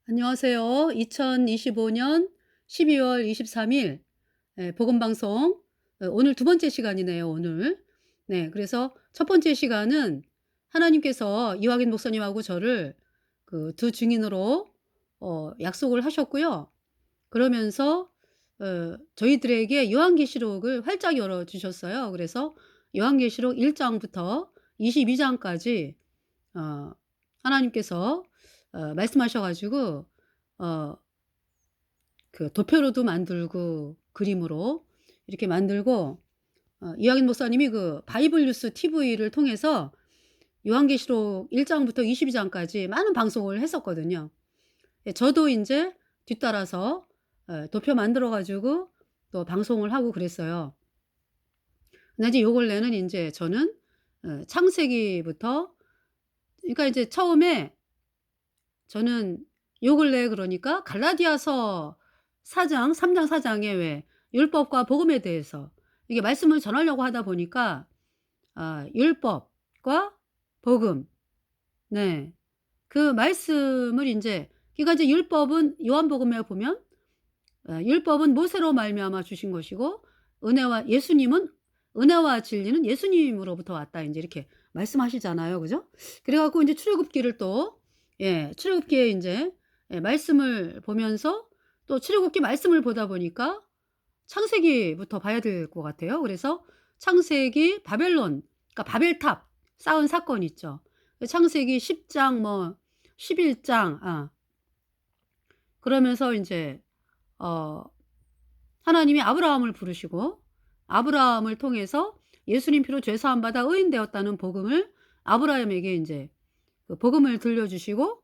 안녕하세요. 2025년 12월 23일 복음방송 오늘 두 번째 시간이네요, 오늘. 네, 그래서 첫 번째 시간은 하나님께서 이화긴 목사님하고 저를 그 두 증인으로 약속을 하셨고요. 그러면서 저희들에게 요한계시록을 활짝 열어 주셨어요. 그래서 요한계시록 1 장부터 22 장까지 어 하나님께서 말씀하셔 가지고 어 그 도표로도 만들고 그림으로 이렇게 만들고 이학인 목사님이 그 바이블 뉴스 TV를 통해서 요한계시록 1 장부터 22 장까지 많은 방송을 했었거든요. 예, 저도 인제 뒤따라서 도표 만들어 가지고 또 방송을 하고 그랬어요. 근데 이제 요 근래는 인제 저는 창세기부터, 그러니까 이제 처음에 저는 요 근래, 그러니까 갈라디아서 4 장, 3 장 4 장에 왜 율법과 복음에 대해서 이게 말씀을 전하려고 하다 보니까 율법과 복음, 네, 그 말씀을 인제, 그러니까 이제 율법은 요한복음에 보면 율법은 모세로 말미암아 주신 것이고 은혜와 예수님은 은혜와 진리는 예수님으로부터 왔다, 인제 이렇게 말씀하시잖아요. 그죠? 그래 갖고 인제 출애굽기를 또, 출애굽기에 인제 말씀을 보면서 또 출애굽기 말씀을 보다 보니까 창세기부터 봐야 될 것 같아요. 그래서 창세기, 바벨론, 그러니까 바벨탑 쌓은 사건 있죠. 그 창세기 10 장, 뭐 11 장, 그러면서 인제 어 하나님이 아브라함을 부르시고 아브라함을 통해서 예수님 피로 죄 사함 받아 의인 되었다는 복음을 아브라함에게 인제 그 복음을 들려주시고,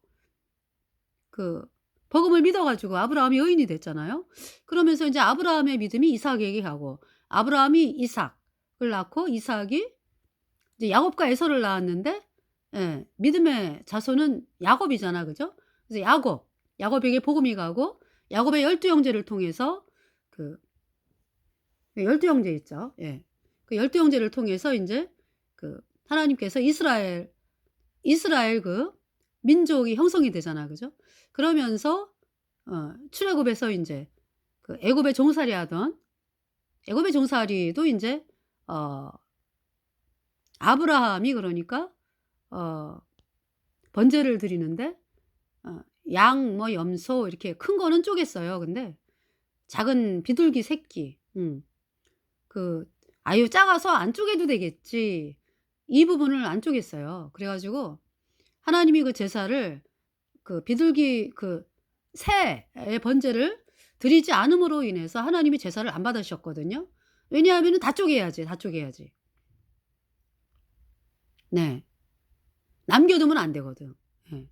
그 복음을 믿어 가지고 아브라함이 의인이 됐잖아요. 그러면서 인제 아브라함의 믿음이 이삭에게 가고 아브라함이 이삭을 낳고 이삭이 이제 야곱과 에서를 낳았는데, 믿음의 자손은 야곱이잖아. 그죠? 그래서 야곱에게 복음이 가고 야곱의 12 형제를 통해서 그 12 형제 있죠. 예. 그 12 형제를 통해서 인제 그 하나님께서 이스라엘 그 민족이 형성이 되잖아. 그죠? 그러면서 출애굽에서 인제 그 애굽의 종살이도 인제 어 아브라함이, 그러니까 어 번제를 드리는데 어 양 뭐 염소 이렇게 큰 거는 쪼갰어요. 근데 작은 비둘기 새끼, 그 '아유 작아서 안 쪼개도 되겠지.' 이 부분을 안 쪼갰어요. 그래 가지고 하나님이 그 제사를 그 비둘기 그 새의 번제를 드리지 않음으로 인해서 하나님이 제사를 안 받으셨거든요. 왜냐하면은 다 쪼개야지, 다 쪼개야지. 네. 남겨 두면 안 되거든. 예.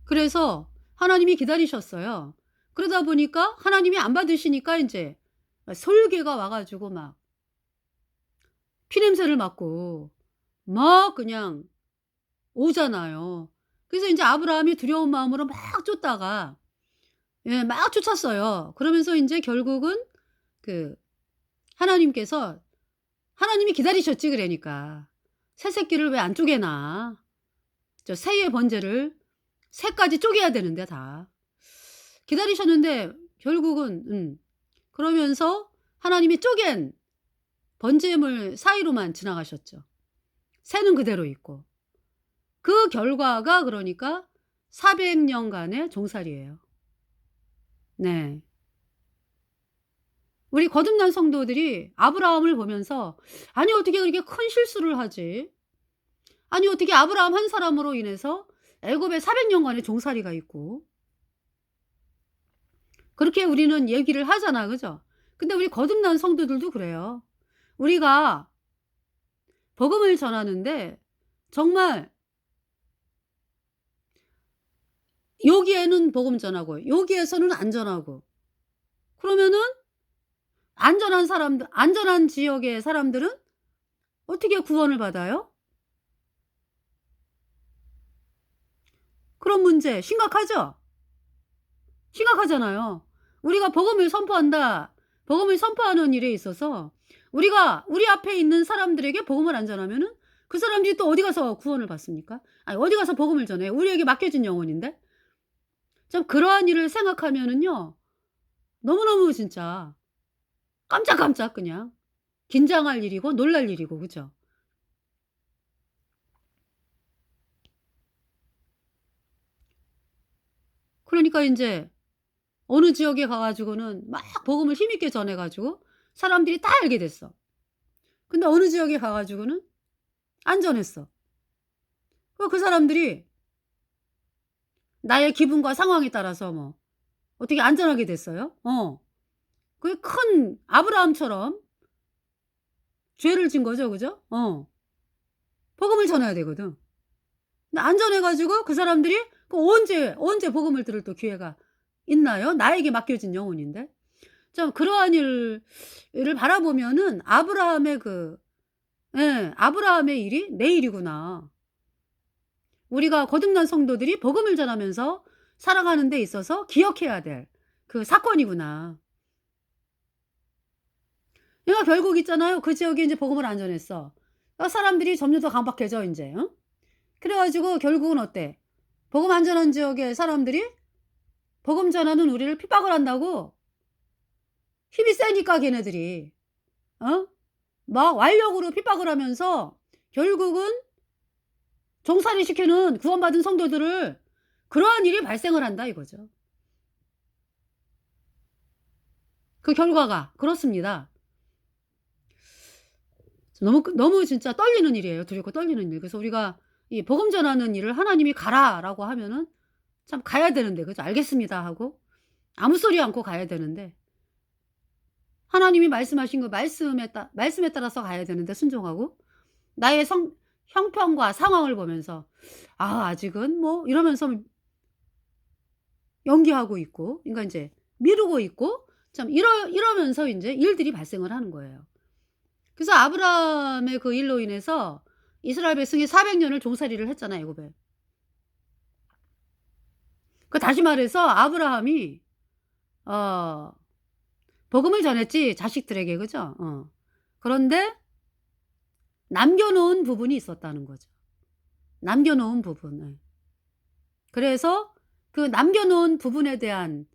그래서 하나님이 기다리셨어요. 그러다 보니까 하나님이 안 받으시니까 인제 솔개가 와 가지고 막 피냄새를 맡고 막 그냥 오잖아요. 그래서 인제 아브라함이 두려운 마음으로 막 쫓다가, 막 쫓았어요. 그러면서 인제 결국은 그 하나님께서, 하나님이 기다리셨지 그러니까. "새 새끼를 왜 안 쪼개나. 저 새의 번제를 새까지 쪼개야 되는데 다." 기다리셨는데 결국은 그러면서 하나님이 쪼갠 번제물 사이로만 지나가셨죠. 새는 그대로 있고. 그 결과가 그러니까 400 년간의 종살이에요. 네. 우리 거듭난 성도들이 아브라함을 보면서 '아니 어떻게 그렇게 큰 실수를 하지? 아니 어떻게 아브라함 한 사람으로 인해서 애굽에 400 년간의 종살이가 있고.' 그렇게 우리는 얘기를 하잖아. 그죠? 근데 우리 거듭난 성도들도 그래요. 우리가 복음을 전하는데 정말 여기에는 복음 전하고 여기에서는 안 전하고, 그러면은 안전한 지역의 사람들은 어떻게 구원을 받아요? 그런 문제 심각하죠? 심각하잖아요. 우리가 복음을 선포한다. 복음을 선포하는 일에 있어서 우리가 우리 앞에 있는 사람들에게 복음을 안 전하면은 그 사람들이 또 어디 가서 구원을 받습니까? 아니 어디 가서 복음을 전해요? 우리에게 맡겨진 영혼인데. 좀 그러한 일을 생각하면은요. 너무너무 진짜 깜짝깜짝 그냥 긴장할 일이고 놀랄 일이고 그죠? 그러니까 인제 어느 지역에 가 가지고는 막 복음을 힘있게 전해 가지고 사람들이 다 알게 됐어. 근데 어느 지역에 가 가지고는 안 전했어. 그 사람들이 나의 기분과 상황에 따라서 뭐 어떻게 안전하게 됐어요. 그게 큰 아브라함처럼 죄를 진 거죠. 그죠? 복음을 전해야 되거든. 근데 안 전해 가지고 그 사람들이 언제 복음을 들을 또 기회가 있나요? 나에게 맡겨진 영혼인데. 좀 그러한 일을 바라보면은 아브라함의 아브라함의 일이 내 일이구나. 우리가 거듭난 성도들이 복음을 전하면서 살아가는 데 있어서 기억해야 될 그 사건이구나. 그러니까 결국 있잖아요. 그 지역에 인제 복음을 안 전했어. 사람들이 점점 더 강박해져 인제. 그래 가지고 결국은 어때? 복음 안 전한 지역의 사람들이 복음 전하는 우리를 핍박을 한다고 힘이 세니까 걔네들이. 어? 막 완력으로 핍박을 하면서 결국은 종살이 시키는 구원받은 성도들을 그러한 일이 발생을 한다 이거죠. 그 결과가 그렇습니다. 너무 진짜 떨리는 일이에요. 두렵고 떨리는 일. 그래서 우리가 이 복음 전하는 일을 하나님이 "가라."라고 하면은 참 가야 되는데 그죠? "알겠습니다." 하고 아무 소리 않고 가야 되는데 하나님이 말씀하신 그 말씀에 따라서 가야 되는데 순종하고 나의 형편과 상황을 보면서 '아 아직은 뭐' 이러면서 연기하고 있고 그러니까 인제 미루고 있고 참 이러면서 인제 일들이 발생을 하는 거예요. 그래서 아브라함의 그 일로 인해서 이스라엘 백성이 400 년을 종살이를 했잖아요 애굽에. 다시 말해서 아브라함이 어 복음을 전했지 자식들에게 그죠? 그런데 남겨 놓은 부분이 있었다는 거죠. 남겨 놓은 부분. 예. 그래서 그 남겨 놓은 부분에 대한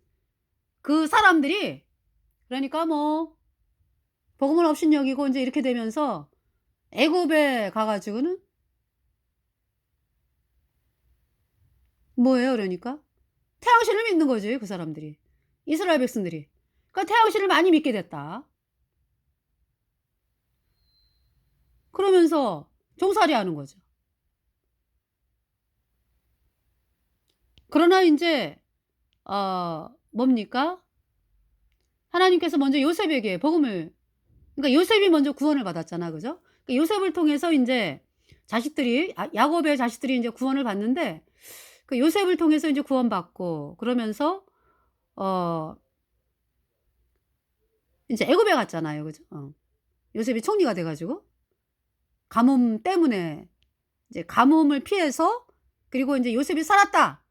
그 사람들이 그러니까 뭐 복음을 없인 여기고 인제 이렇게 되면서 애굽에 가 가지고는 뭐예요 그러니까? 태양신을 믿는 거지 그 사람들이. 이스라엘 백성들이. 그러니까 태양신을 많이 믿게 됐다. 그러면서 종살이하는 거죠. 그러나 인제 뭡니까? 하나님께서 먼저 요셉에게 복음을 그러니까 요셉이 먼저 구원을 받았잖아. 그죠? 그 요셉을 통해서 인제 자식들이 야곱의 자식들이 인제 구원을 받는데 그 요셉을 통해서 인제 구원받고 그러면서 어 인제 애굽에 갔잖아요. 그죠? 요셉이 총리가 돼 가지고 가뭄 때문에 이제 가뭄을 피해서 그리고 인제 "요셉이 살았다."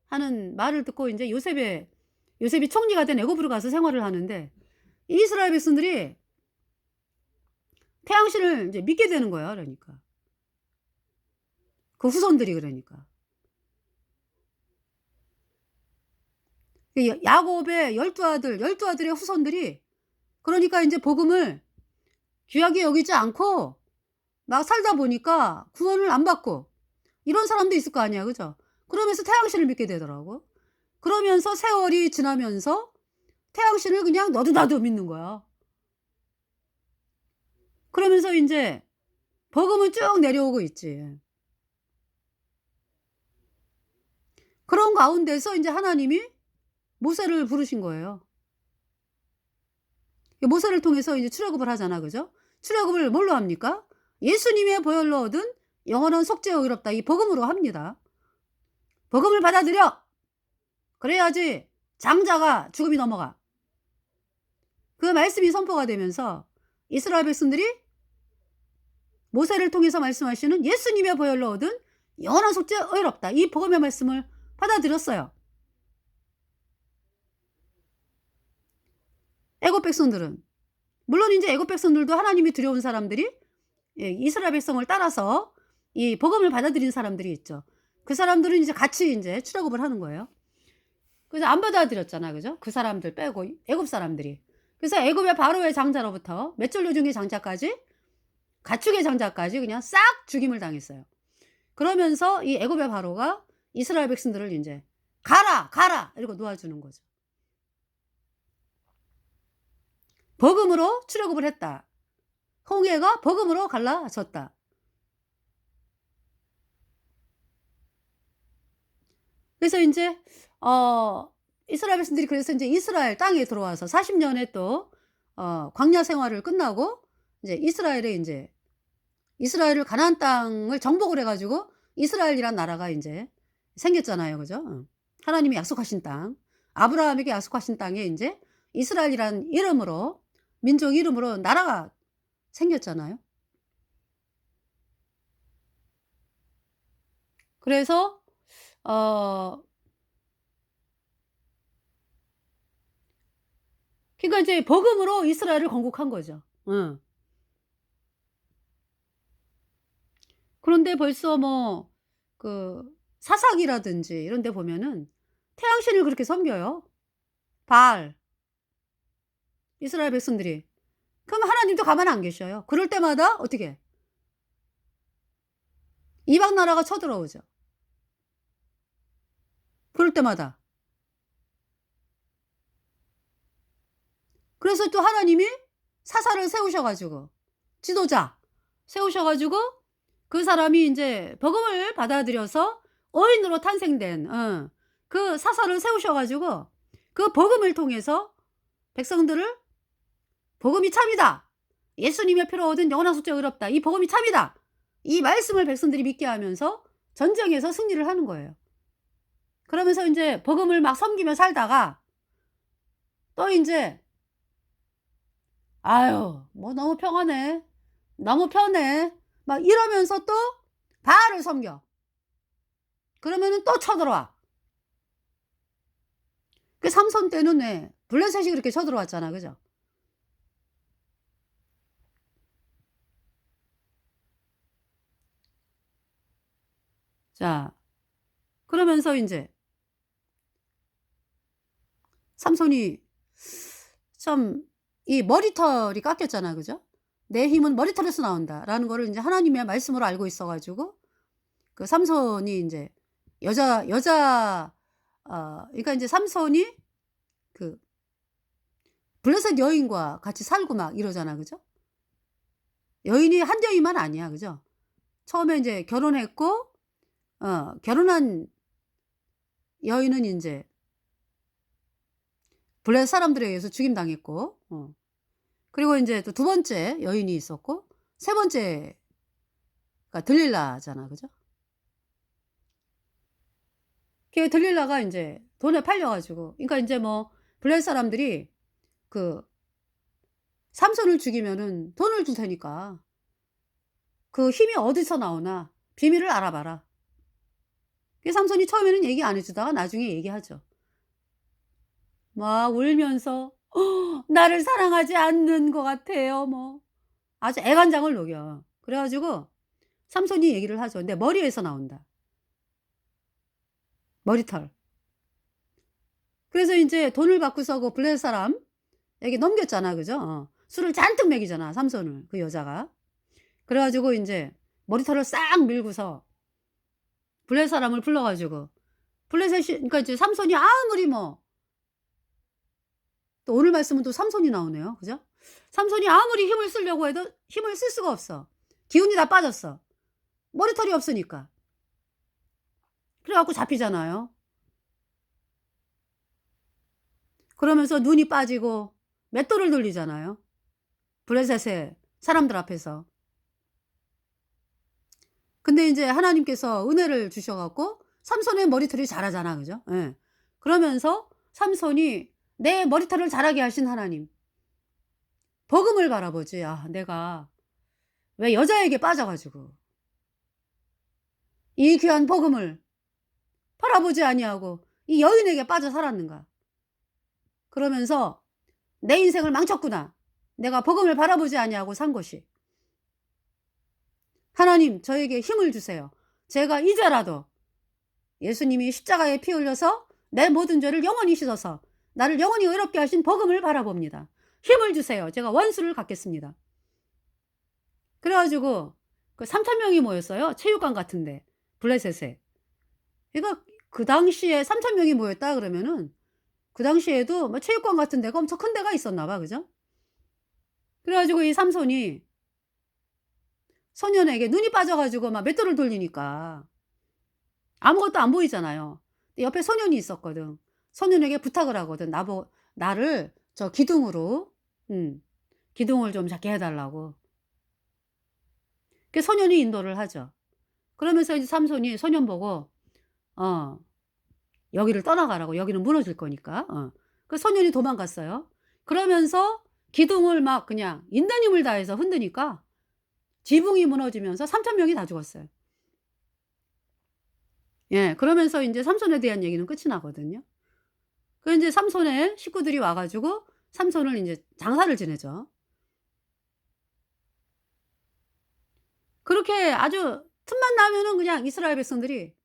하는 말을 듣고 인제 요셉이 총리가 된 애굽으로 가서 생활을 하는데 이 이스라엘 백성들이 태양신을 인제 믿게 되는 거야 그러니까. 그 후손들이 그러니까. 그 야곱의 12 아들의 후손들이 그러니까 인제 복음을 귀하게 여기지 않고 막 살다 보니까 구원을 안 받고 이런 사람도 있을 거 아니야. 그죠? 그러면서 태양신을 믿게 되더라고. 그러면서 세월이 지나면서 태양신을 그냥 너도 나도 믿는 거야. 그러면서 인제 복음은 쭉 내려오고 있지. 그런 가운데서 인제 하나님이 모세를 부르신 거예요. 모세를 통해서 이제 출애굽을 하잖아. 그죠? 출애굽을 뭘로 합니까? 예수님의 보혈로 얻은 영원한 속죄 의롭다. 이 복음으로 합니다. 복음을 받아들여. 그래야지 장자가 죽음이 넘어가. 그 말씀이 선포가 되면서 이스라엘 백성들이 모세를 통해서 말씀하시는 예수님의 보혈로 얻은 영원한 속죄 의롭다. 이 복음의 말씀을 받아들였어요. 애굽 백성들은 물론 인제 애굽 백성들도 하나님이 두려운 사람들이 이스라엘 백성을 따라서 이 복음을 받아들인 사람들이 있죠. 그 사람들은 이제 같이 인제 출애굽을 하는 거예요. 그래서 안 받아들였잖아. 그죠? 그 사람들 빼고 애굽 사람들이. 그래서 애굽의 바로의 장자로부터 맷돌 중의 장자까지 가축의 장자까지 그냥 싹 죽임을 당했어요. 그러면서 이 애굽의 바로가 이스라엘 백성들을 인제 "가라, 가라." 이러고 놓아주는 거죠. 버금으로 출애굽을 했다. 홍해가 버금으로 갈라졌다. 그래서 인제 이스라엘 백성들이 그래서 인제 이스라엘 땅에 들어와서 40 년의 또 광야 생활을 끝나고 이제 이스라엘에 인제 이스라엘을 가나안 땅을 정복을 해 가지고 이스라엘이란 나라가 인제 생겼잖아요. 그죠? 하나님이 약속하신 땅. 아브라함에게 약속하신 땅에 인제 이스라엘이란 이름으로 민족 이름으로 나라가 생겼잖아요. 그래서 어 그러니까 이제 복음으로 이스라엘을 건국한 거죠. 응. 그런데 벌써 뭐 그 사사기라든지 이런 데 보면은 태양신을 그렇게 섬겨요. 바알, 이스라엘 백성들이. 그럼 하나님도 가만 안 계셔요. 그럴 때마다 어떻게 이방 나라가 쳐들어오죠. 그럴 때마다. 그래서 또 하나님이 사사를 세우셔 가지고 지도자 세우셔 가지고 그 사람이 인제 복음을 받아들여서 어인으로 탄생된 그 사사를 세우셔 가지고 그 복음을 통해서 백성들을 "복음이 참이다. 예수님의 피로 얻은 영원한 속죄가 의롭다. 이 복음이 참이다." 이 말씀을 백성들이 믿게 하면서 전쟁에서 승리를 하는 거예요. 그러면서 인제 복음을 막 섬기며 살다가 또 인제 '아유 뭐 너무 평안해. 너무 편해.' 막 이러면서 또 바알을 섬겨. 그러면은 또 쳐들어와. 그 삼손 때는 왜 블레셋이 그렇게 쳐들어왔잖아. 그죠? 자 그러면서 인제 삼손이 참 이 머리털이 깎였잖아. 그죠? '내 힘은 머리털에서 나온다.'라는 거를 인제 하나님의 말씀으로 알고 있어 가지고 그 삼손이 인제 여자 그러니까 인제 삼손이 그 블레셋 여인과 같이 살고 막 이러잖아. 그죠? 여인이 한 여인만 아니야. 그죠? 처음에 인제 결혼했고 결혼한 여인은 인제 블레셋 사람들에 의해서 죽임당했고 그리고 인제 또 두 번째 여인이 있었고 세 번째가 들릴라잖아. 그죠? 걔 들릴라가 인제 돈에 팔려 가지고 그러니까 인제 뭐 블레셋 사람들이 그 삼손을 죽이면은 돈을 줄 테니까 "그 힘이 어디서 나오나 비밀을 알아봐라." 그 삼손이 처음에는 얘기 안 해 주다가 나중에 얘기하죠. 막 울면서 "나를 사랑하지 않는 것 같아요." 뭐 아주 애간장을 녹여. 그래 가지고 삼손이 얘기를 하죠. "내 머리에서 나온다, 머리털." 그래서 인제 돈을 받고서 그 블레셋 사람에게 넘겼잖아. 그죠? 술을 잔뜩 먹이잖아 삼손을 그 여자가. 그래 가지고 인제 머리털을 싹 밀고서 블레셋 사람을 불러 가지고 블레셋이 그러니까 이제 삼손이 아무리 뭐 또 오늘 말씀은 또 삼손이 나오네요. 그죠? 삼손이 아무리 힘을 쓰려고 해도 힘을 쓸 수가 없어. 기운이 다 빠졌어. 머리털이 없으니까. 그래 갖고 잡히잖아요. 그러면서 눈이 빠지고 맷돌을 돌리잖아요. 블레셋의 사람들 앞에서. 근데 인제 하나님께서 은혜를 주셔 갖고 삼손의 머리털이 자라잖아. 그죠? 예. 그러면서 삼손이 내 머리털을 자라게 하신 하나님. 복음을 바라보지. '아 내가 왜 여자에게 빠져 가지고 이 귀한 복음을 바라보지 아니하고 이 여인에게 빠져 살았는가.' 그러면서 '내 인생을 망쳤구나. 내가 복음을 바라보지 아니하고 산 것이. 하나님 저에게 힘을 주세요. 제가 이제라도 예수님이 십자가에 피 흘려서 내 모든 죄를 영원히 씻어서 나를 영원히 의롭게 하신 복음을 바라봅니다. 힘을 주세요. 제가 원수를 갚겠습니다. 그래 가지고 그 3,000명이 모였어요. 체육관 같은데 블레셋에. 그러니까 그 당시에 3,000명이 모였다 그러면은 그 당시에도 뭐 체육관 같은 데가 엄청 큰 데가 있었나 봐. 그죠? 그래 가지고 이 삼손이 소년에게 눈이 빠져 가지고 막 맷돌을 돌리니까 아무것도 안 보이잖아요. 근데 옆에 소년이 있었거든. 소년에게 부탁을 하거든. 나를 저 기둥으로 기둥을 좀 잡게 해 달라고. 그 소년이 인도를 하죠. 그러면서 이제 삼손이 소년 보고 어 여기를 떠나가라고. 여기는 무너질 거니까. 그 소년이 도망갔어요. 그러면서 기둥을 막 그냥 있는 힘을 다해서 흔드니까 지붕이 무너지면서 3,000명이 다 죽었어요. 예. 그러면서 인제 삼손에 대한 얘기는 끝이 나거든요. 그 인제 삼손의 식구들이 와 가지고 삼손을 인제 장사를 지내죠. 그렇게 아주 틈만 나면은 그냥 이스라엘 백성들이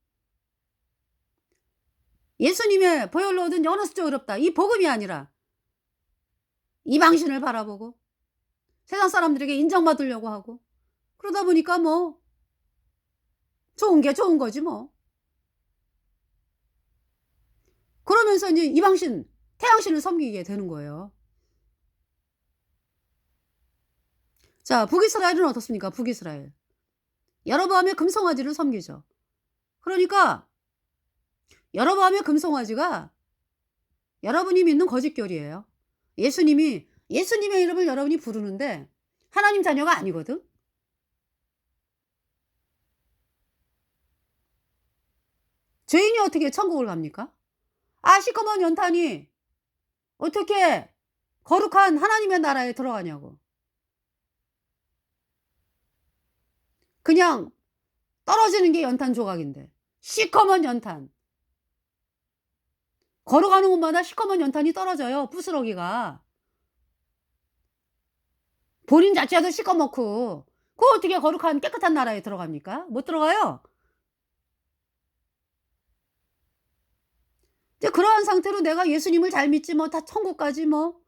예수님의 보혈로 얻은 연어 숫자 어렵다. 이 복음이 아니라 이방신을 바라보고 세상 사람들에게 인정받으려고 하고 그러다 보니까 뭐 좋은 게 좋은 거지 뭐. 그러면서 인제 이방신 태양신을 섬기게 되는 거예요. 자 북이스라엘은 어떻습니까? 북이스라엘. 여로보암의 금송아지를 섬기죠. 그러니까 여로보암의 금송아지가 여러분이 믿는 거짓교리예요. 예수님의 이름을 여러분이 부르는데 하나님 자녀가 아니거든. 죄인이 어떻게 천국을 갑니까? 아 시커먼 연탄이 어떻게 거룩한 하나님의 나라에 들어가냐고. 그냥 떨어지는 게 연탄 조각인데 시커먼 연탄. 걸어가는 곳마다 시커먼 연탄이 떨어져요, 부스러기가. 본인 자체도 시꺼멓고 그 어떻게 거룩한 깨끗한 나라에 들어갑니까? 못 들어가요. 이제 그러한 상태로 내가 예수님을 잘 믿지 뭐 다 천국 가지 뭐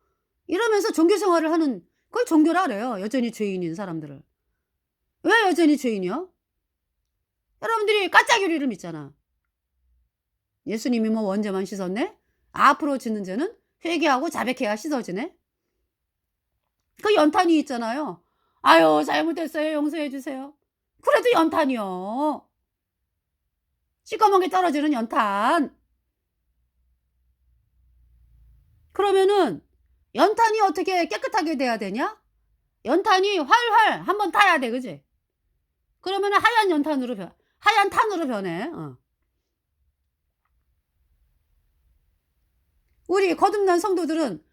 이러면서 종교 생활을 하는 그걸 종교라 그래요, 여전히 죄인인 사람들을. 왜 여전히 죄인이요? 여러분들이 가짜 교리를 믿잖아. 예수님이 뭐 원죄만 씻었네? 앞으로 짓는 죄는 회개하고 자백해야 씻어지네? 그 연탄이 있잖아요. "아유 잘못했어요. 용서해 주세요." 그래도 연탄이요. 시꺼멓게 떨어지는 연탄. 그러면은 연탄이 어떻게 깨끗하게 돼야 되냐? 연탄이 활활 한번 타야 돼. 그지? 그러면은 하얀 탄으로 변해. 우리 거듭난 성도들은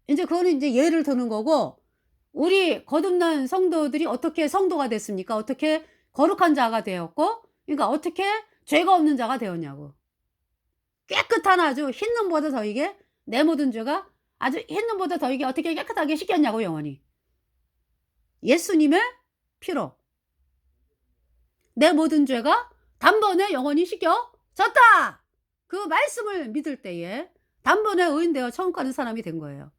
인제 그거는 인제 예를 드는 거고 우리 거듭난 성도들이 어떻게 성도가 됐습니까? 어떻게 거룩한 자가 되었고 그러니까 어떻게 죄가 없는 자가 되었냐고. 깨끗한 아주 흰 눈보다 더 이게 내 모든 죄가 아주 흰 눈보다 더 이게 어떻게 깨끗하게 씻겼냐고 영원히. 예수님의 피로 내 모든 죄가 단번에 영원히 씻겨졌다. 그 말씀을 믿을 때에 단번에 의인되어 천국 가는 사람이 된 거예요.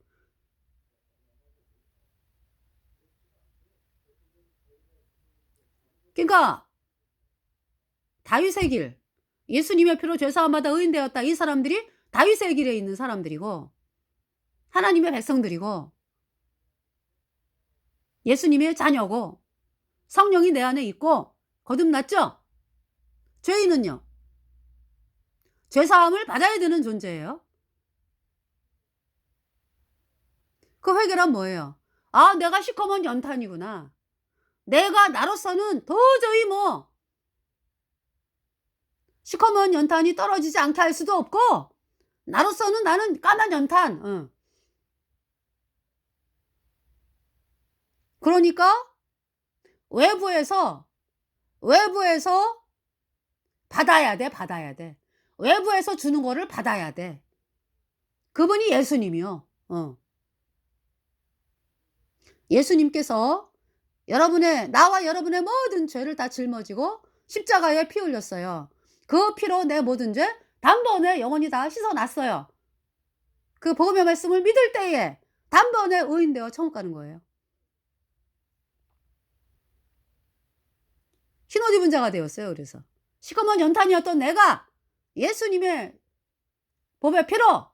그러니까 다윗의 길, 예수님의 피로 죄 사함 받아 의인되었다. 이 사람들이 다윗의 길에 있는 사람들이고 하나님의 백성들이고 예수님의 자녀고 성령이 내 안에 있고 거듭났죠? 죄인은요. 죄 사함을 받아야 되는 존재예요. 그 회개란 뭐예요? '아 내가 시커먼 연탄이구나. 내가 나로서는 도저히 뭐 시커먼 연탄이 떨어지지 않게 할 수도 없고 나로서는 나는 까만 연탄.' 그러니까 외부에서 받아야 돼, 받아야 돼. 외부에서 주는 거를 받아야 돼. 그분이 예수님이요. 예수님께서 나와 여러분의 모든 죄를 다 짊어지고 십자가에 피 흘렸어요. 그 피로 내 모든 죄 단번에 영혼이 다 씻어놨어요. 그 복음의 말씀을 믿을 때에 단번에 의인되어 천국 가는 거예요. 흰옷 입은 자가 되었어요. 그래서 시커먼 연탄이었던 내가 예수님의 법의 피로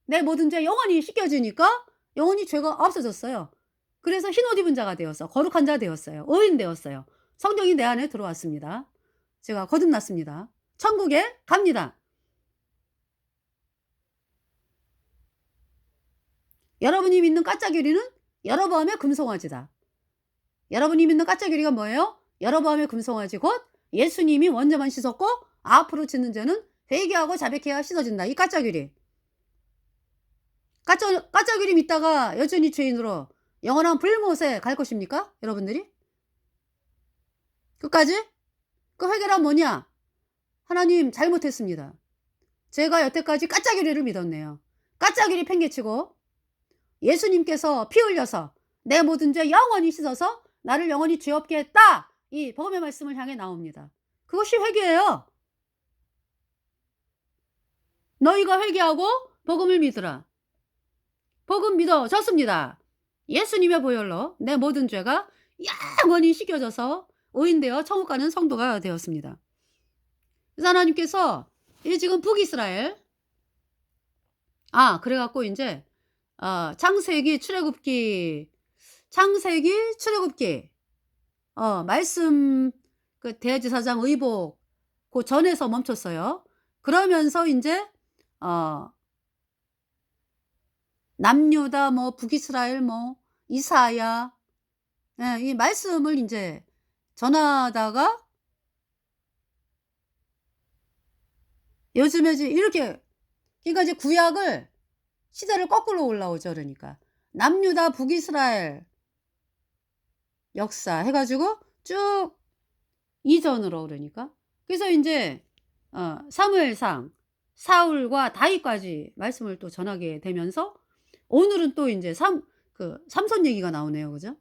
내 모든 죄 영원히 씻겨지니까 영원히 죄가 없어졌어요. 그래서 흰옷 입은 자가 되었어. 거룩한 자 되었어요. 의인 되었어요. 성령이 내 안에 들어왔습니다. 제가 거듭났습니다. 천국에 갑니다. 여러분이 믿는 까짜귀리는 여로보암의 금송아지다. 여러분이 믿는 까짜귀리가 뭐예요? 여로보암의 금송아지 곧 예수님이 원죄만 씻었고 앞으로 짓는 죄는 회개하고 자백해야 씻어진다. 이 까짜귀리. 까짜귀리 믿다가 여전히 죄인으로 영원한 불못에 갈 것입니까? 여러분들이? 끝까지? 그 해결은 뭐냐? 하나님 잘못했습니다. 제가 여태까지 까짜귀리를 믿었네요. 까짜귀리 팽개치고 예수님께서 피 흘려서 내 모든 죄 영원히 씻어서 나를 영원히 죄 없게 했다. 이 복음의 말씀을 향해 나옵니다. 그것이 회개예요. 너희가 회개하고 복음을 믿으라. 복음 믿어졌습니다. 예수님의 보혈로 내 모든 죄가 영원히 씻겨져서 의인되어 천국 가는 성도가 되었습니다. 그래서 하나님께서 이 지금 북이스라엘 그래갖고 이제 창세기 출애굽기 말씀 그 대제사장 의복 그 전에서 멈췄어요. 그러면서 이제 남유다 뭐 북이스라엘 뭐 이사야 이 말씀을 이제 전하다가 요즘에 이렇게 그러니까 이제 구약을 시대를 거꾸로 올라오죠. 그러니까 남유다 북이스라엘 역사 해가지고 쭉 이전으로 그러니까 그래서 이제 사무엘상 사울과 다윗까지 말씀을 또 전하게 되면서 오늘은 또 이제 삼손 얘기가 나오네요. 그죠?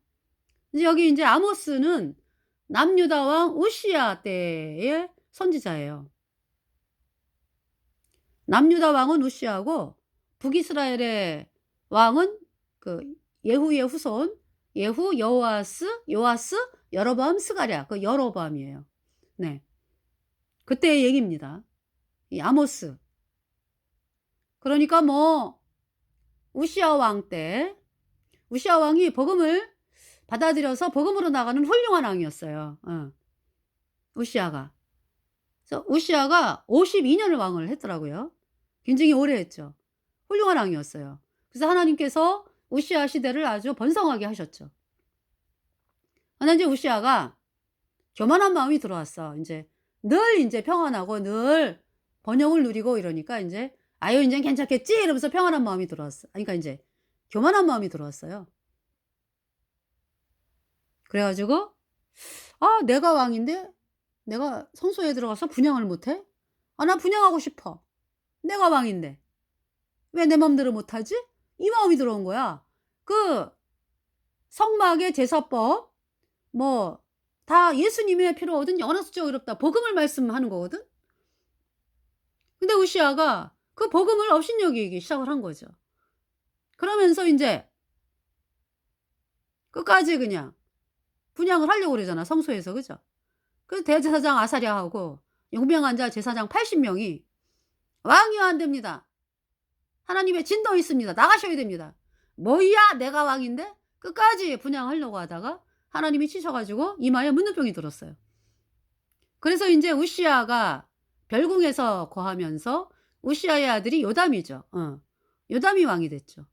이제 여기 이제 아모스는 남유다 왕 우시야 때의 선지자예요. 남유다 왕은 우시야고 북이스라엘의 왕은 그 예후의 후손 예후 요아스 여로보암 스가랴 그 여로보암이에요. 네. 그때의 얘기입니다. 이 아모스. 그러니까 뭐 우시야 왕 때 우시야 왕이 복음을 받아들여서 복음으로 나가는 훌륭한 왕이었어요. 우시야가. 그래서 우시야가 52년을 왕을 했더라고요. 굉장히 오래 했죠. 훌륭한 왕이었어요. 그래서 하나님께서 우시야 시대를 아주 번성하게 하셨죠. 그런데 이제 우시야가 교만한 마음이 들어왔어. 이제 늘 이제 평안하고 늘 번영을 누리고 이러니까 이제 이제 괜찮겠지 이러면서 평안한 마음이 들어왔어. 그러니까 이제 교만한 마음이 들어왔어요. 그래가지고 내가 왕인데 내가 성소에 들어가서 분향을 못해? 나 분향하고 싶어. 내가 왕인데 왜 내 마음대로 못하지? 이 마음이 들어온 거야. 그 성막의 제사법 뭐 다 예수님의 피로 얻은 영원한 수적 의롭다 복음을 말씀하는 거거든. 근데 우시야가 그 복음을 업신여기기 시작을 한 거죠. 그러면서 이제 끝까지 그냥 분향을 하려고 그러잖아 성소에서. 그죠? 그 대제사장 아사랴하고 용병한 자 제사장 80명이 왕이야 안 됩니다. 하나님의 진노 있습니다. 나가셔야 됩니다. 뭐야 내가 왕인데? 끝까지 분향하려고 하다가 하나님이 치셔가지고 이마에 문둥병이 들었어요. 그래서 이제 우시야가 별궁에서 거하면서 우시야의 아들이 요담이죠. 요담이 왕이 됐죠.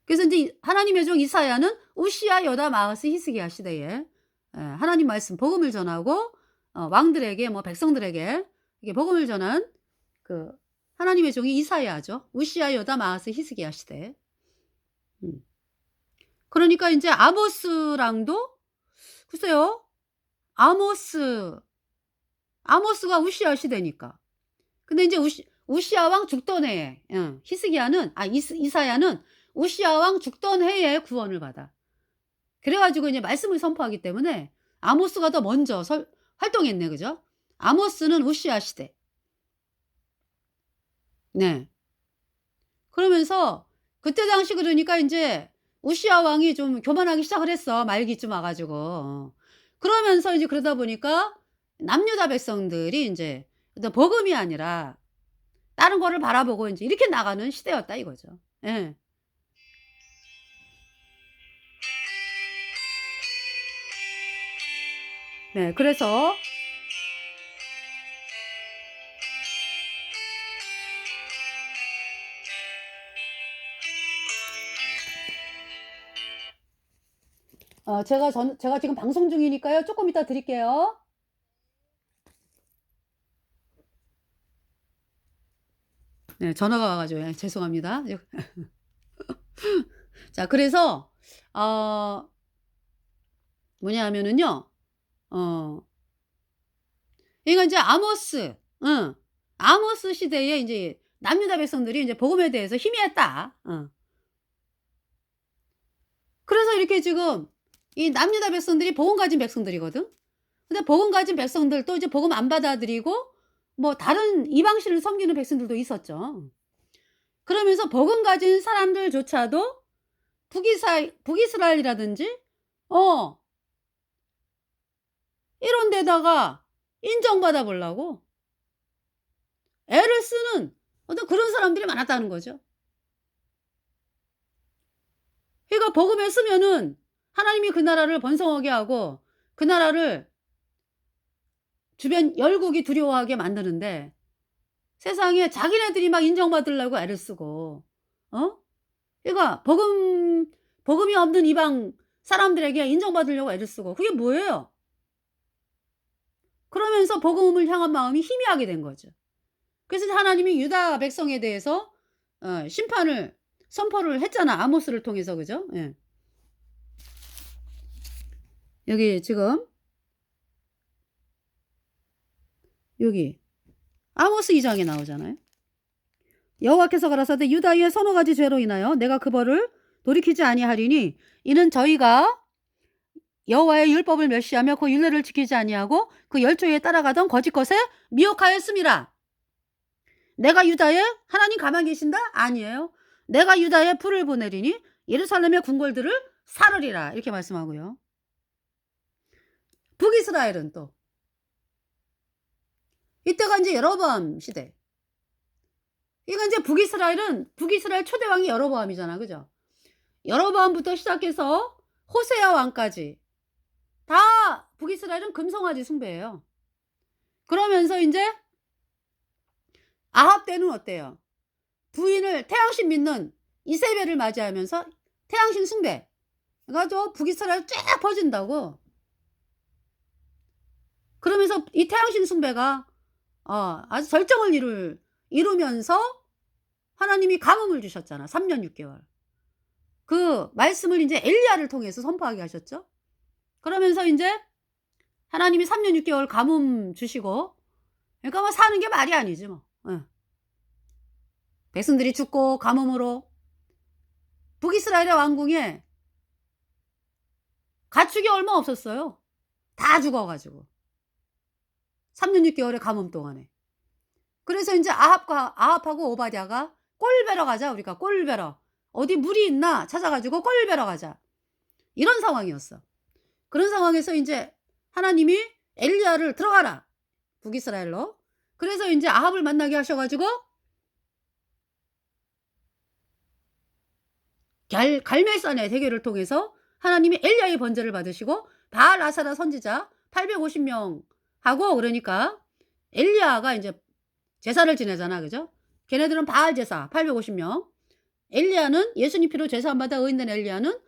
그래서 이제 하나님의 종 이사야는 우시야 요담 아하스 히스기야 시대에 하나님 말씀 복음을 전하고 왕들에게 뭐 백성들에게 이게 복음을 전한 그 하나님의 종이 이사야죠. 우시야 요담 아하스 히스기야 시대. 그러니까 이제 아모스랑도 글쎄요. 아모스가 우시야 시대니까. 근데 이제 우시야 왕 죽던 해에 히스기야는 이사야는 우시야 왕 죽던 해에 구원을 받아. 그래가지고 이제 말씀을 선포하기 때문에 아모스가 더 먼저 활동했네. 그죠? 아모스는 우시야 시대. 네. 그러면서 그때 당시 그러니까 인제 우시야 왕이 좀 교만하기 시작을 했어, 말기쯤 와 가지고. 그러면서 이제 그러다 보니까 남유다 백성들이 인제 어떤 복음이 아니라 다른 거를 바라보고 인제 이렇게 나가는 시대였다 이거죠. 예. 네. 그래서 제가 지금 방송 중이니까요. 쪼끔 이따 드릴게요. 네. 전화가 와 가지고 예 죄송합니다. 자 그래서 어 뭐냐 하면은요. 어 그러니까 인제 아모스 아모스 시대에 인제 남유다 백성들이 인제 복음에 대해서 희미했다. 그래서 이렇게 지금 이 남유다 백성들이 복음 가진 백성들이거든. 근데 복음 가진 백성들 또 이제 복음 안 받아들이고 뭐 다른 이방신을 섬기는 백성들도 있었죠. 그러면서 복음 가진 사람들조차도 북이스라엘이라든지 어 이런 데다가 인정받아 보려고 애를 쓰는 어떤 그런 사람들이 많았다는 거죠. 그러니까 복음에 쓰면은 하나님이 그 나라를 번성하게 하고 그 나라를 주변 열국이 두려워하게 만드는데 세상에 자기네들이 막 인정받으려고 애를 쓰고 어? 그러니까 복음이 없는 이방 사람들에게 인정받으려고 애를 쓰고 그게 뭐예요? 그러면서 복음을 향한 마음이 희미하게 된 거죠. 그래서 하나님이 유다 백성에 대해서 심판을 선포를 했잖아. 아모스를 통해서 그죠? 예. 여기 지금 여기 아모스 2 장에 나오잖아요. 여호와께서 가라사대 유다의 서너 가지 죄로 인하여 내가 그 벌을 돌이키지 아니하리니 이는 저희가 여호와의 율법을 멸시하며 그 율례를 지키지 아니하고 그 열조에 따라가던 거짓 것에 미혹하였음이라. 내가 유다에 하나님 가만히 계신다? 아니에요. 내가 유다에 불을 보내리니 예루살렘의 궁궐들을 사르리라. 이렇게 말씀하고요. 북이스라엘은 또 이때가 인제 여로보암 시대. 그러니까 인제 북이스라엘 초대 왕이 여로보암이잖아. 그죠? 여로보암부터 시작해서 호세아 왕까지 다 북이스라엘은 금송아지 숭배예요. 그러면서 인제 아합 때는 어때요? 부인을 태양신 믿는 이세벨을 맞이하면서 태양신 숭배. 그래가지고 북이스라엘 쫙 퍼진다고. 그러면서 이 태양신 숭배가 아주 절정을 이루면서 하나님이 가뭄을 주셨잖아. 3 년 6 개월. 그 말씀을 인제 엘리야를 통해서 선포하게 하셨죠. 그러면서 인제 하나님이 3 년 6 개월 가뭄 주시고 그러니까 뭐 사는 게 말이 아니지 뭐. 예. 백성들이 죽고 가뭄으로 북이스라엘의 왕궁에 가축이 얼마 없었어요. 다 죽어 가지고. 3년 6 개월의 가뭄 동안에. 그래서 인제 아합하고 오바댜가 꼴 베러 가자 우리가 꼴 베러. 어디 물이 있나 찾아 가지고 꼴 베러 가자. 이런 상황이었어. 그런 상황에서 인제 하나님이 엘리야를 들어가라. 북이스라엘로. 그래서 인제 아합을 만나게 하셔 가지고 갈멜산의 대결을 통해서 하나님이 엘리야의 번제를 받으시고 바알 아사라 선지자 850 명하고 그러니까 엘리야가 인제 제사를 지내잖아. 그죠? 걔네들은 바알 제사 850 명. 엘리야는 예수님 피로 제사함 받아 의인된 엘리야는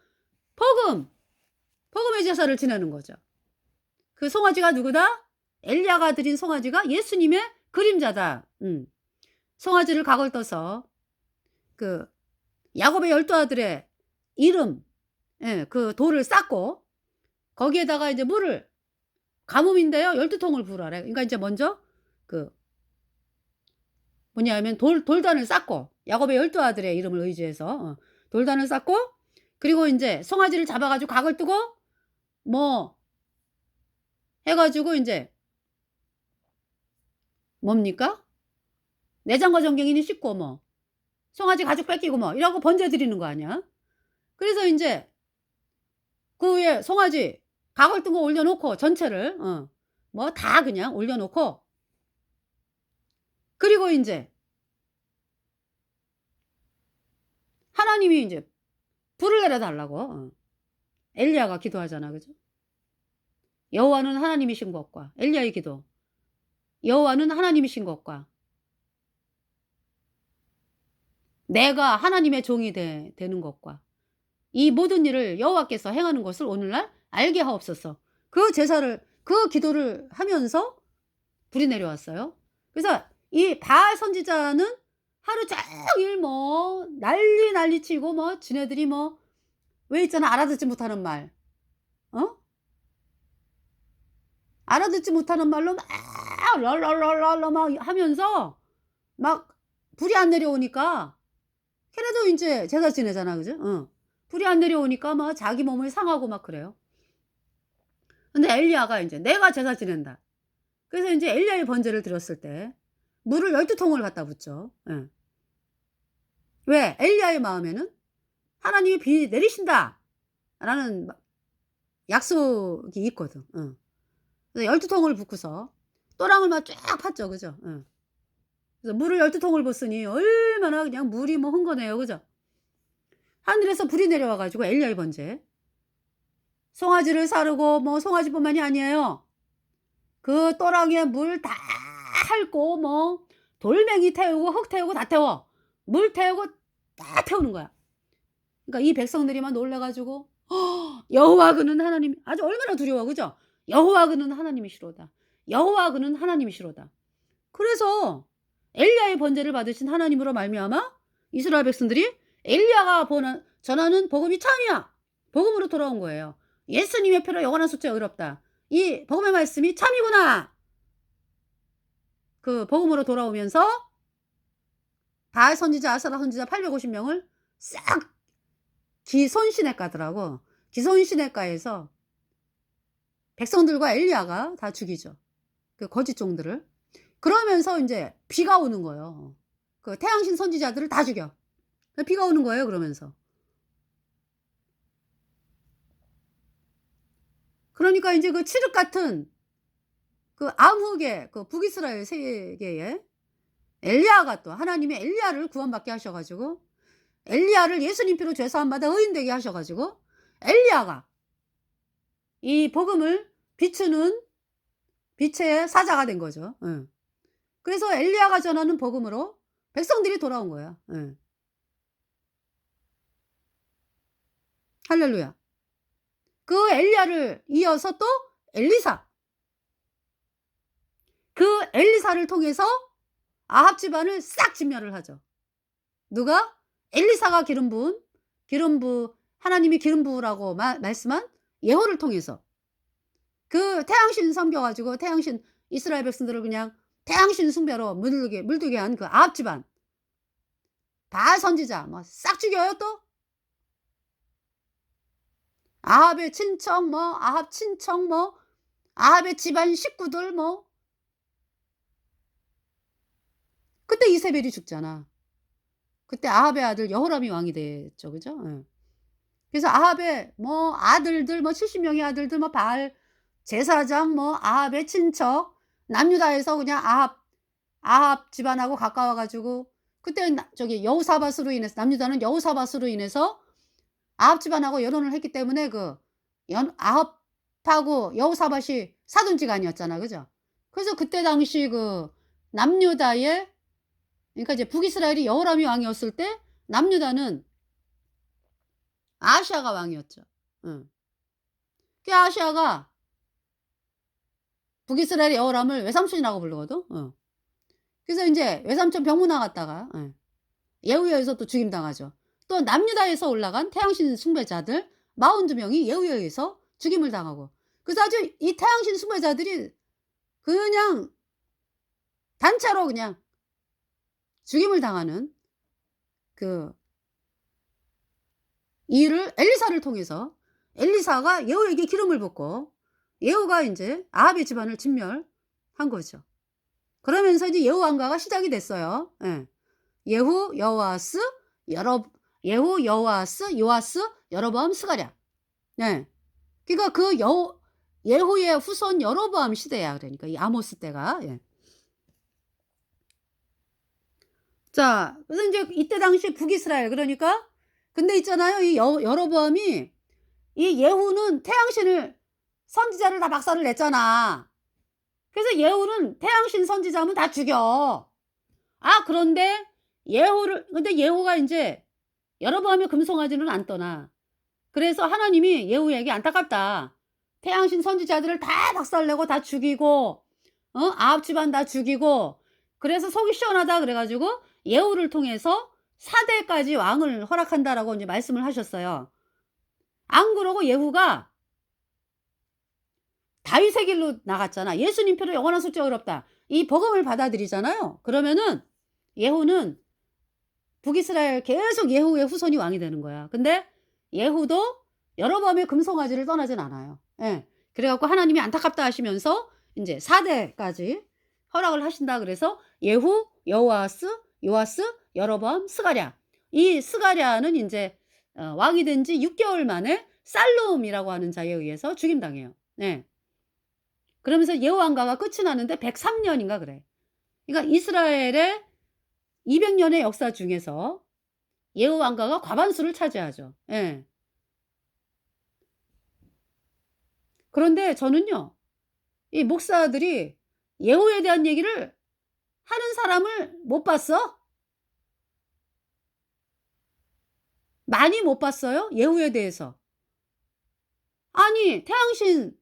복음의 제사를 지내는 거죠. 그 송아지가 누구다? 엘리야가 드린 송아지가 예수님의 그림자다. 송아지를 각을 떠서 그 야곱의 12 아들의 이름 그 돌을 쌓고 거기에다가 이제 물을 가뭄인데요. 12 통을 부으라래. 그러니까 인제 먼저 그 뭐냐면 돌단을 쌓고 야곱의 12 아들의 이름을 의지해서 돌단을 쌓고 그리고 인제 송아지를 잡아 가지고 각을 뜨고 뭐 해 가지고 인제 뭡니까? 내장과 정경이니 씻고 뭐 송아지 가죽 뺏기고 뭐 이라고 번제 드리는 거 아니야. 그래서 인제 그 위에 송아지 가걸 뜬 거 올려 놓고 전체를 뭐 다 그냥 올려 놓고 그리고 인제 하나님이 인제 불을 내려 달라고 엘리야가 기도하잖아. 그죠? 여호와는 하나님이신 것과 엘리야의 기도. 여호와는 하나님이신 것과 내가 하나님의 종이 되는 것과 이 모든 일을 여호와께서 행하는 것을 오늘날 알게 하옵소서. 그 제사를 그 기도를 하면서 불이 내려왔어요. 그래서 이 바알 선지자는 하루 종일 뭐 난리 치고 뭐 지네들이 뭐 왜 있잖아 알아듣지 못하는 말. 어? 알아듣지 못하는 말로 막 랄랄랄랄라 막 하면서 막 불이 안 내려오니까 걔네도 인제 제사 지내잖아. 그죠? 불이 안 내려오니까 막 자기 몸을 상하고 막 그래요. 근데 엘리야가 인제 "내가 제사 지낸다." 그래서 인제 엘리야의 번제를 드렸을 때 물을 12 통을 갖다 붓죠. 예. 왜? 엘리야의 마음에는 '하나님이 비 내리신다.'라는 막 약속이 있거든. 그래서 12 통을 붓고서 또랑을 막 쫙 팠죠. 그죠? 그래서 물을 12 통을 붓으니 얼마나 그냥 물이 뭐 흥건해요. 그죠? 하늘에서 불이 내려와 가지고 엘리야의 번제 송아지를 사르고 뭐 송아지뿐만이 아니에요. 그 또랑에 물 다 핥고 뭐 돌멩이 태우고 흙 태우고 다 태워. 물 태우고 다 태우는 거야. 그러니까 이 백성들이 막 놀라 가지고 여호와 그는 하나님 아주 얼마나 두려워. 그죠? 여호와 그는 하나님이시로다. 여호와 그는 하나님이시로다. 그래서 엘리야의 번제를 받으신 하나님으로 말미암아 이스라엘 백성들이 엘리야가 전하는 복음이 참이야. 복음으로 돌아온 거예요. 예수님의 피로 영원한 숫자에 의롭다. 이 복음의 말씀이 참이구나. 그 복음으로 돌아오면서 바알 선지자, 아사라 선지자 850 명을 싹 기손시냇가더라고. 기손시냇가에서 백성들과 엘리야가 다 죽이죠. 그 거짓 종들을. 그러면서 인제 비가 오는 거예요. 그 태양신 선지자들을 다 죽여. 비가 오는 거예요 그러면서. 그러니까 인제 그 칠흑 같은 그 암흑의 그 북이스라엘 세계에 엘리야가 또 하나님이 엘리야를 구원받게 하셔 가지고 엘리야를 예수님 피로 죄 사함 받아 의인 되게 하셔 가지고 엘리야가 이 복음을 비추는 빛의 사자가 된 거죠. 그래서 엘리야가 전하는 복음으로 백성들이 돌아온 거예요. 할렐루야. 그 엘리야를 이어서 또 엘리사. 그 엘리사를 통해서 아합 집안을 싹 진멸을 하죠. 누가? 엘리사가 하나님이 기름 부으라고 말씀한 예후를 통해서. 그 태양신 섬겨 가지고 태양신 이스라엘 백성들을 그냥 태양신 숭배로 물들게 한 그 아합 집안. 바알 선지자 뭐 싹 죽여요 또. 아합의 친척 뭐 아합 친척 뭐 아합의 집안 식구들 뭐. 그때 이세벨이 죽잖아. 그때 아합의 아들 여호람이 왕이 됐죠. 그죠? 그래서 아합의 뭐 아들들 뭐 70 명의 아들들 뭐 바알 제사장 뭐 아합의 친척 남유다에서 그냥 아합 집안하고 가까워 가지고 그때 저기 여호사밧으로 인해서 남유다는 여호사밧으로 인해서 아합 집안하고 연혼을 했기 때문에 아합하고 여호사밧이 사돈지간이었잖아. 그죠? 그래서 그때 당시 그 남유다의 그러니까 이제 북이스라엘이 여호람이 왕이었을 때 남유다는 아하시아가 왕이었죠. 그 아하시아가 북이스라엘의 여호람을 외삼촌이라고 부르거든. 그래서 인제 외삼촌 병문안 갔다가 예후에 의해서 또 죽임당하죠. 또 남유다에서 올라간 태양신 숭배자들 42 명이 예후에 의해서 죽임을 당하고. 그래서 아주 이 태양신 숭배자들이 그냥 단체로 그냥 죽임을 당하는 그 일을 엘리사를 통해서 엘리사가 예후에게 기름을 붓고 예후가 인제 아합의 집안을 진멸한 거죠. 그러면서 이제 예후 왕가가 시작이 됐어요. 예. 예후, 여호와스, 여러 예후, 여호와스, 요아스, 여로보암, 스가랴. 네. 그러니까 그 예후의 후손 여로보암 시대야. 그러니까 이 아모스 때가. 예. 자, 그래서 인제 이때 당시 북이스라엘 그러니까 근데 있잖아요. 이 여로보암이 이 예후는 태양신을 선지자를 다 박살을 냈잖아. 그래서 예후는 태양신 선지자면 다 죽여. 아 그런데 근데 예후가 인제 여로보암이 금송아지는 안 떠나. 그래서 하나님이 예후에게 "안타깝다. 태양신 선지자들을 다 박살내고 다 죽이고 아합 집안 다 죽이고 그래서 속이 시원하다." 그래 가지고 예후를 통해서 4 대까지 왕을 허락한다라고 인제 말씀을 하셨어요. 안 그러고 예후가 다윗의 길로 나갔잖아. "예수님표로 영원한 속죄가 어렵다." 이 복음을 받아들이잖아요. 그러면은 예후는 북이스라엘 계속 예후의 후손이 왕이 되는 거야. 근데 예후도 여로보암의 금송아지를 떠나진 않아요. 예. 그래 갖고 하나님이 안타깝다 하시면서 인제 4 대까지 허락을 하신다 그래서 예후, 여호아스, 요아스, 여로보암, 스가랴. 이 스가랴는 인제 왕이 된 지 6 개월 만에 살룸이라고 하는 자에 의해서 죽임당해요. 네. 그러면서 예후 왕가가 끝이 나는데 103 년인가 그래. 그러니까 이스라엘의 200 년의 역사 중에서 예후 왕가가 과반수를 차지하죠. 예. 그런데 저는요. 이 목사들이 예후에 대한 얘기를 하는 사람을 못 봤어. 많이 못 봤어요, 예후에 대해서. 아니 태양신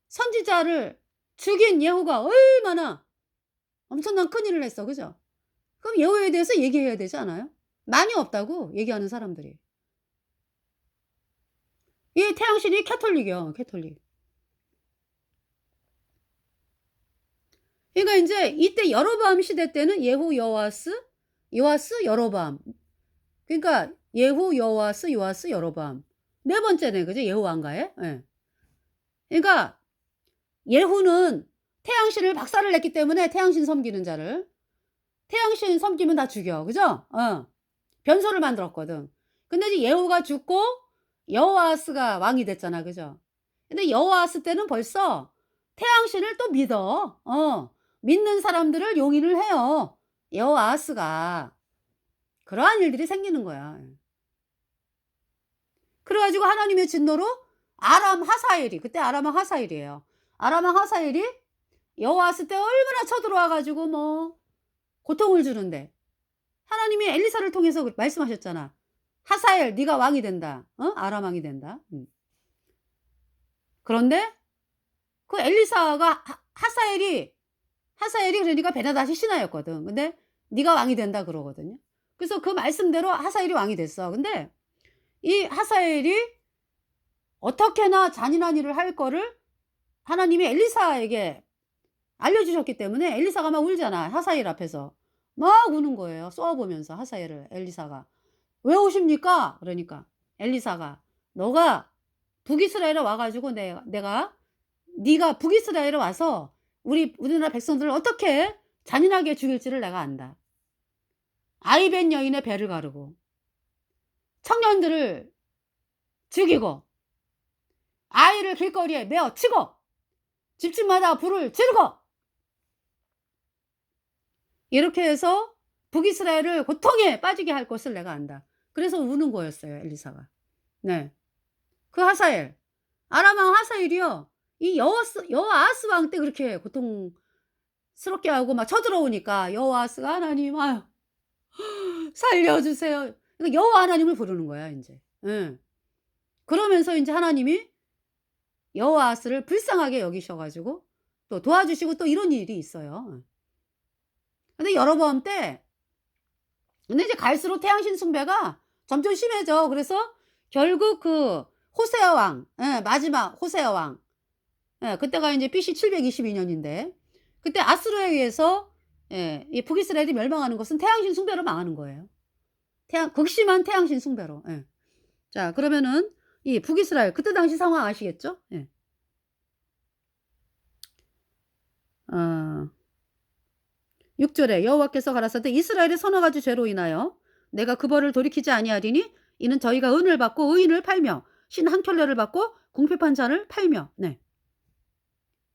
선지자를 죽인 예후가 얼마나 엄청난 큰일을 했어. 그죠? 그럼 예후에 대해서 얘기해야 되지 않아요? 많이 없다고 얘기하는 사람들이. 이 태양신이 캐톨릭이요, 캐톨릭. 그러니까 인제 이때 여로보암 시대 때는 예후, 여호와스, 요아스, 여로보암. 그러니까 예후, 여호와스, 요아스, 여로보암. 네 번째네. 그죠? 예후 왕가에. 예. 그러니까 예후는 태양신을 박살을 냈기 때문에 태양신 섬기는 자를. 태양신 섬기면 다 죽여. 그죠? 변소를 만들었거든. 근데 이제 예후가 죽고 여호아스가 왕이 됐잖아. 그죠? 근데 여호아스 때는 벌써 태양신을 또 믿어. 믿는 사람들을 용인을 해요. 여호아스가. 그러한 일들이 생기는 거야. 그래 가지고 하나님의 진노로 아람 하사엘이 그때 아람 하사엘이에요. 아람 하사엘이 여호와스 때 얼마나 쳐들어와 가지고 뭐 고통을 주는데 하나님이 엘리사를 통해서 말씀하셨잖아. "하사엘 네가 왕이 된다. 아람 왕이 된다." 그런데 그 엘리사가 하사엘이 그러니까 베나다시 신하였거든. 근데 "네가 왕이 된다." 그러거든요. 그래서 그 말씀대로 하사엘이 왕이 됐어. 근데 이 하사엘이 어떻게나 잔인한 일을 할 거를 하나님이 엘리사에게 알려주셨기 때문에 엘리사가 막 울잖아. 하사엘 앞에서. 막 우는 거예요. 쏘아 보면서 하사엘을 엘리사가. "왜 우십니까?" 그러니까 엘리사가 "너가 북이스라엘에 와 가지고 내가 네가 북이스라엘에 와서 우리나라 백성들을 어떻게 잔인하게 죽일지를 내가 안다. 아이벤 여인의 배를 가르고 청년들을 죽이고 아이를 길거리에 메어 치고 집집마다 불을 지르고 이렇게 해서 북이스라엘을 고통에 빠지게 할 것을 내가 안다." 그래서 우는 거였어요, 엘리사가. 네. 그 하사엘, 아람 왕 하사엘이요. 이 여호아스 왕 때 그렇게 고통스럽게 하고 막 쳐들어오니까 여호아스가 "하나님 아유 살려 주세요." 그러니까 여호와 하나님을 부르는 거야 인제. 예. 그러면서 인제 하나님이 여호아스를 불쌍하게 여기셔 가지고 또 도와주시고 또 이런 일이 있어요. 근데 여로보암 때 근데 이제 갈수록 태양신 숭배가 점점 심해져. 그래서 결국 그 호세아 왕 마지막 호세아 왕 그때가 인제 BC 722 년인데 그때 아수르에 의해서 이 북이스라엘이 멸망하는 것은 태양신 숭배로 망하는 거예요. 극심한 태양신 숭배로. 예. 자 그러면은 이 북이스라엘 그때 당시 상황 아시겠죠? 예. 어 6절에 여호와께서 가라사대 이스라엘의 서너 가지 죄로 인하여 내가 그 벌을 돌이키지 아니하리니 이는 저희가 은을 받고 의인을 팔며 신 한 켤레를 받고 궁핍한 자를 팔며 네.